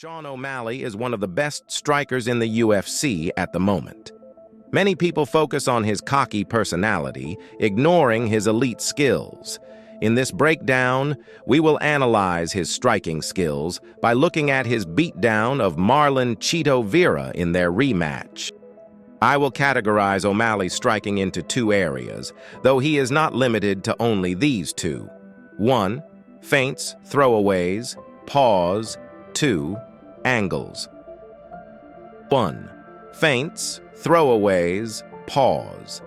Sean O'Malley is one of the best strikers in the UFC at the moment. Many people focus on his cocky personality, ignoring his elite skills. In this breakdown, we will analyze his striking skills by looking at his beatdown of Marlon Vera in their rematch. I will categorize O'Malley's striking into two areas, though he is not limited to only these two. 1. Feints, throwaways, paws. 2. Angles. 1. Feints, throwaways, paws.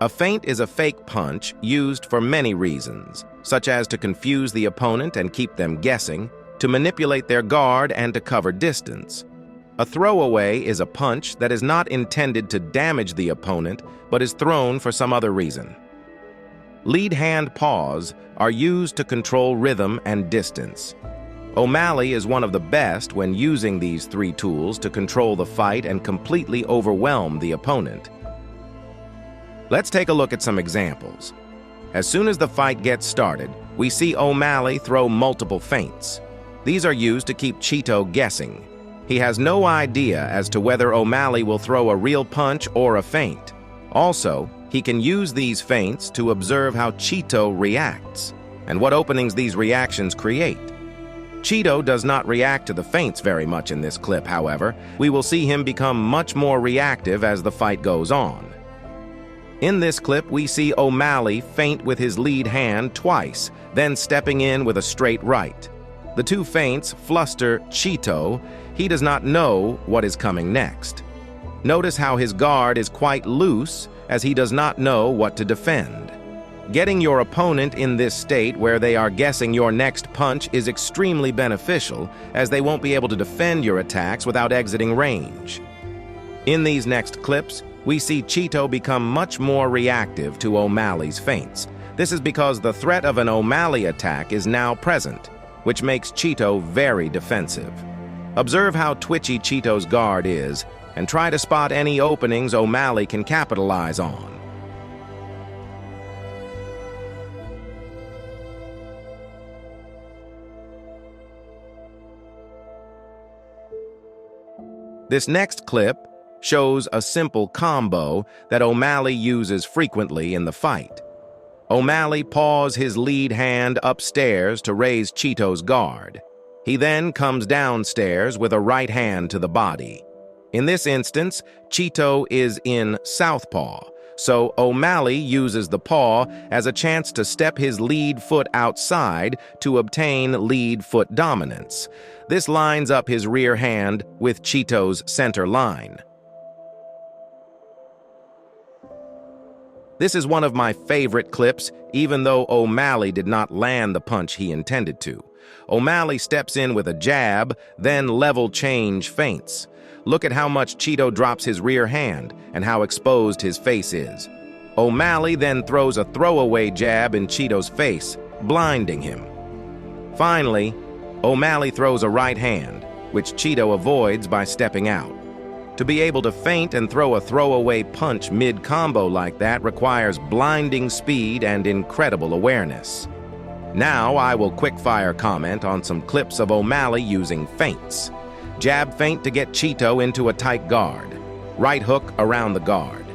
A feint is a fake punch used for many reasons, such as to confuse the opponent and keep them guessing, to manipulate their guard, and to cover distance. A throwaway is a punch that is not intended to damage the opponent, but is thrown for some other reason. Lead hand paws are used to control rhythm and distance. O'Malley is one of the best when using these three tools to control the fight and completely overwhelm the opponent. Let's take a look at some examples. As soon as the fight gets started, we see O'Malley throw multiple feints. These are used to keep Cheeto guessing. He has no idea as to whether O'Malley will throw a real punch or a feint. Also, he can use these feints to observe how Cheeto reacts and what openings these reactions create. Cheeto does not react to the feints very much in this clip, however. We will see him become much more reactive as the fight goes on. In this clip, we see O'Malley feint with his lead hand twice, then stepping in with a straight right. The two feints fluster Cheeto. He does not know what is coming next. Notice how his guard is quite loose, as he does not know what to defend. Getting your opponent in this state where they are guessing your next punch is extremely beneficial, as they won't be able to defend your attacks without exiting range. In these next clips, we see Cheeto become much more reactive to O'Malley's feints. This is because the threat of an O'Malley attack is now present, which makes Cheeto very defensive. Observe how twitchy Cheeto's guard is, and try to spot any openings O'Malley can capitalize on. This next clip shows a simple combo that O'Malley uses frequently in the fight. O'Malley paws his lead hand upstairs to raise Cheeto's guard. He then comes downstairs with a right hand to the body. In this instance, Cheeto is in southpaw, so O'Malley uses the paw as a chance to step his lead foot outside to obtain lead foot dominance. This lines up his rear hand with Cheeto's center line. This is one of my favorite clips, even though O'Malley did not land the punch he intended to. O'Malley steps in with a jab, then level change feints. Look at how much Cheeto drops his rear hand and how exposed his face is. O'Malley then throws a throwaway jab in Cheeto's face, blinding him. Finally, O'Malley throws a right hand, which Cheeto avoids by stepping out. To be able to feint and throw a throwaway punch mid-combo like that requires blinding speed and incredible awareness. Now I will quickfire comment on some clips of O'Malley using feints. Jab feint to get Cheeto into a tight guard. Right hook around the guard.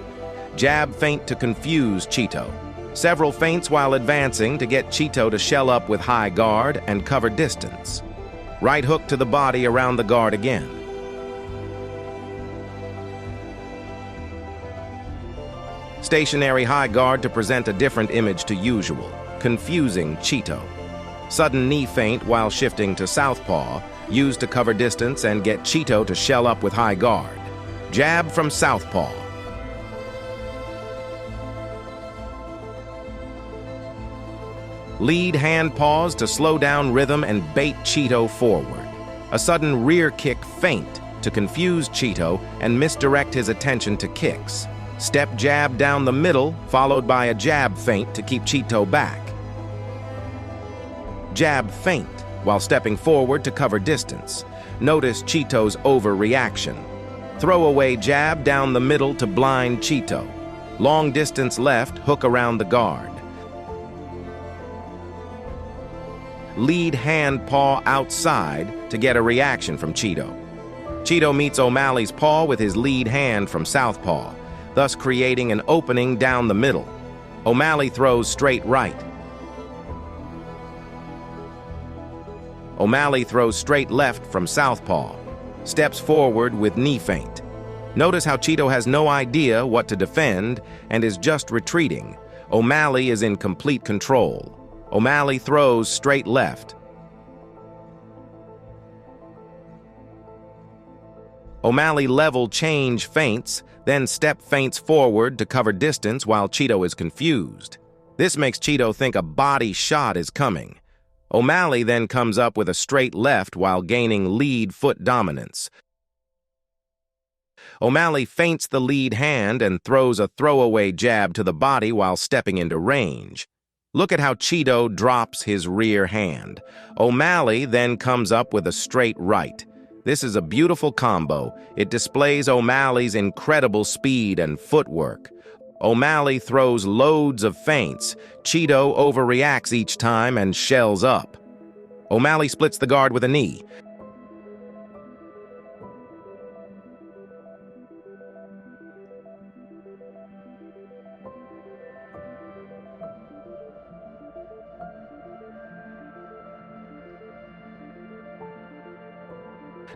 Jab feint to confuse Cheeto. Several feints while advancing to get Cheeto to shell up with high guard and cover distance. Right hook to the body around the guard again. Stationary high guard to present a different image to usual, confusing Cheeto. Sudden knee feint while shifting to southpaw, used to cover distance and get Cheeto to shell up with high guard. Jab from southpaw. Lead hand paws to slow down rhythm and bait Cheeto forward. A sudden rear kick feint to confuse Cheeto and misdirect his attention to kicks. Step jab down the middle, followed by a jab feint to keep Cheeto back. Jab feint while stepping forward to cover distance. Notice Cheeto's overreaction. Throwaway jab down the middle to blind Cheeto. Long distance left, hook around the guard. Lead hand paw outside to get a reaction from Cheeto. Cheeto meets O'Malley's paw with his lead hand from southpaw, thus creating an opening down the middle. O'Malley throws straight right. O'Malley throws straight left from southpaw, steps forward with knee feint. Notice how Cheeto has no idea what to defend and is just retreating. O'Malley is in complete control. O'Malley throws straight left. O'Malley level change feints, then step feints forward to cover distance while Cheeto is confused. This makes Cheeto think a body shot is coming. O'Malley then comes up with a straight left while gaining lead foot dominance. O'Malley feints the lead hand and throws a throwaway jab to the body while stepping into range. Look at how Cheeto drops his rear hand. O'Malley then comes up with a straight right. This is a beautiful combo. It displays O'Malley's incredible speed and footwork. O'Malley throws loads of feints. Cheeto overreacts each time and shells up. O'Malley splits the guard with a knee.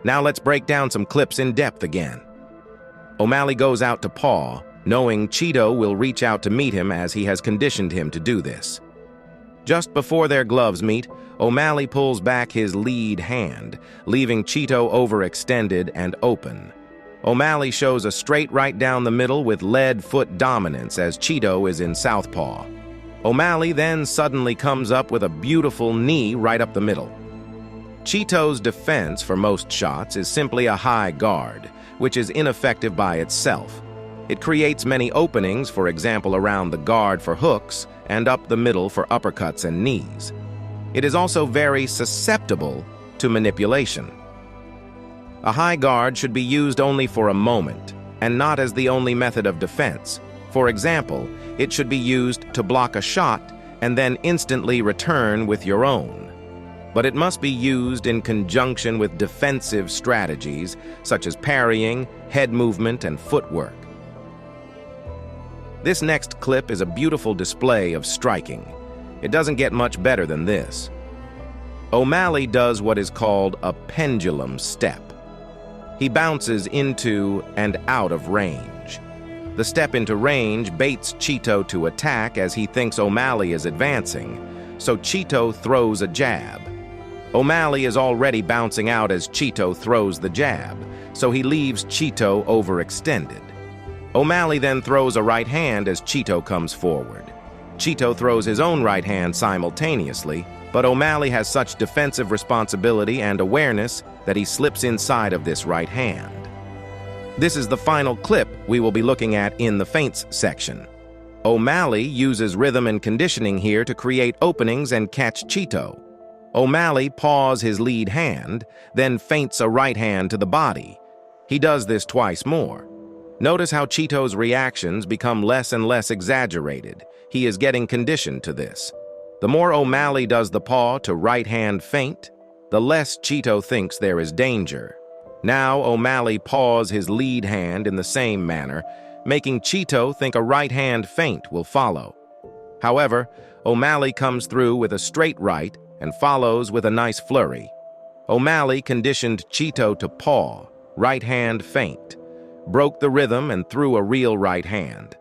Now let's break down some clips in depth again. O'Malley goes out to paw, knowing Cheeto will reach out to meet him as he has conditioned him to do this. Just before their gloves meet, O'Malley pulls back his lead hand, leaving Cheeto overextended and open. O'Malley shows a straight right down the middle with lead foot dominance as Cheeto is in southpaw. O'Malley then suddenly comes up with a beautiful knee right up the middle. Cheeto's defense for most shots is simply a high guard, which is ineffective by itself. It creates many openings, for example around the guard for hooks and up the middle for uppercuts and knees. It is also very susceptible to manipulation. A high guard should be used only for a moment, and not as the only method of defense. For example, it should be used to block a shot and then instantly return with your own. But it must be used in conjunction with defensive strategies such as parrying, head movement, and footwork. This next clip is a beautiful display of striking. It doesn't get much better than this. O'Malley does what is called a pendulum step. He bounces into and out of range. The step into range baits Cheeto to attack as he thinks O'Malley is advancing, so Cheeto throws a jab. O'Malley is already bouncing out as Cheeto throws the jab, so he leaves Cheeto overextended. O'Malley then throws a right hand as Cheeto comes forward. Cheeto throws his own right hand simultaneously, but O'Malley has such defensive responsibility and awareness that he slips inside of this right hand. This is the final clip we will be looking at in the feints section. O'Malley uses rhythm and conditioning here to create openings and catch Cheeto. O'Malley paws his lead hand, then feints a right hand to the body. He does this twice more. Notice how Cheeto's reactions become less and less exaggerated. He is getting conditioned to this. The more O'Malley does the paw to right hand feint, the less Cheeto thinks there is danger. Now O'Malley paws his lead hand in the same manner, making Cheeto think a right hand feint will follow. However, O'Malley comes through with a straight right and follows with a nice flurry. O'Malley conditioned Cheeto to paw, right hand feint, broke the rhythm and threw a real right hand.